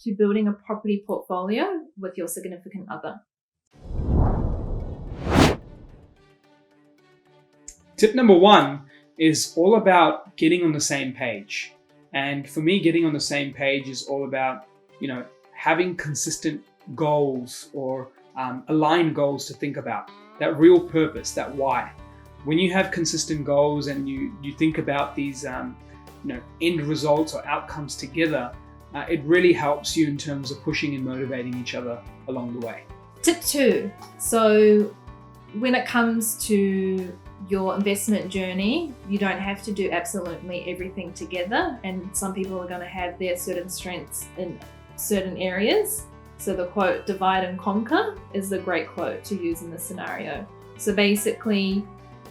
to building a property portfolio with your significant other. Tip number 1 is all about getting on the same page. And for me, getting on the same page is all about, having consistent goals or aligned goals to think about. That real purpose, that why. When you have consistent goals and you think about these end results or outcomes together, it really helps you in terms of pushing and motivating each other along the way. Tip 2. So when it comes to your investment journey, you don't have to do absolutely everything together, and some people are going to have their certain strengths in certain areas. So the quote, divide and conquer, is a great quote to use in this scenario. So basically,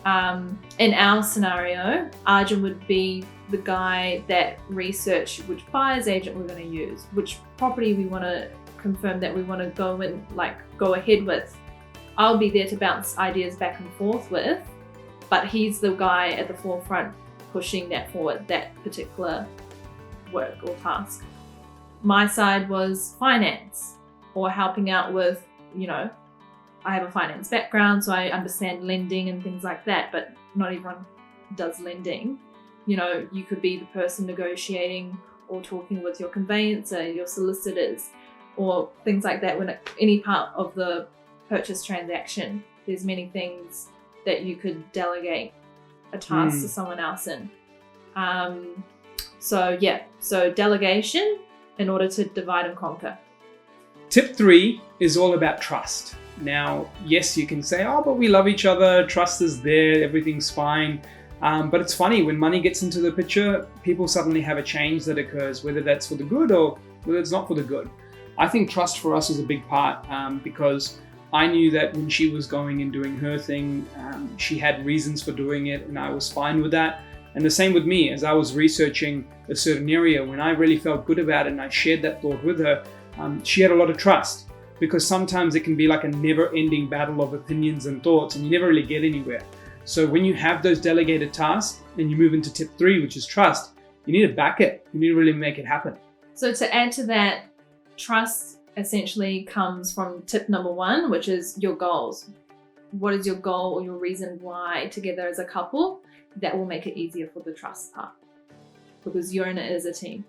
in our scenario, Arjun would be the guy that researched which buyer's agent we're going to use, which property we want to confirm that we want to go ahead with. I'll be there to bounce ideas back and forth with, but he's the guy at the forefront pushing that forward, that particular work or task. My side was finance, or helping out with, I have a finance background, so I understand lending and things like that, but not everyone does lending. You could be the person negotiating or talking with your conveyancer, your solicitors, or things like that. When any part of the purchase transaction, there's many things that you could delegate a task to someone else in. So delegation in order to divide and conquer. Tip 3 is all about trust. Now, yes, you can say, but we love each other, trust is there, everything's fine. But it's funny, when money gets into the picture, people suddenly have a change that occurs, whether that's for the good or whether it's not for the good. I think trust for us is a big part because I knew that when she was going and doing her thing, she had reasons for doing it, and I was fine with that. And the same with me, as I was researching a certain area, when I really felt good about it and I shared that thought with her, she had a lot of trust, because sometimes it can be like a never-ending battle of opinions and thoughts, and you never really get anywhere. So when you have those delegated tasks and you move into tip 3, which is trust, you need to back it. You need to really make it happen. So to add to that, trust essentially comes from tip number 1, which is your goals. What is your goal or your reason why together as a couple? That will make it easier for the trust part, because you're in it as a team.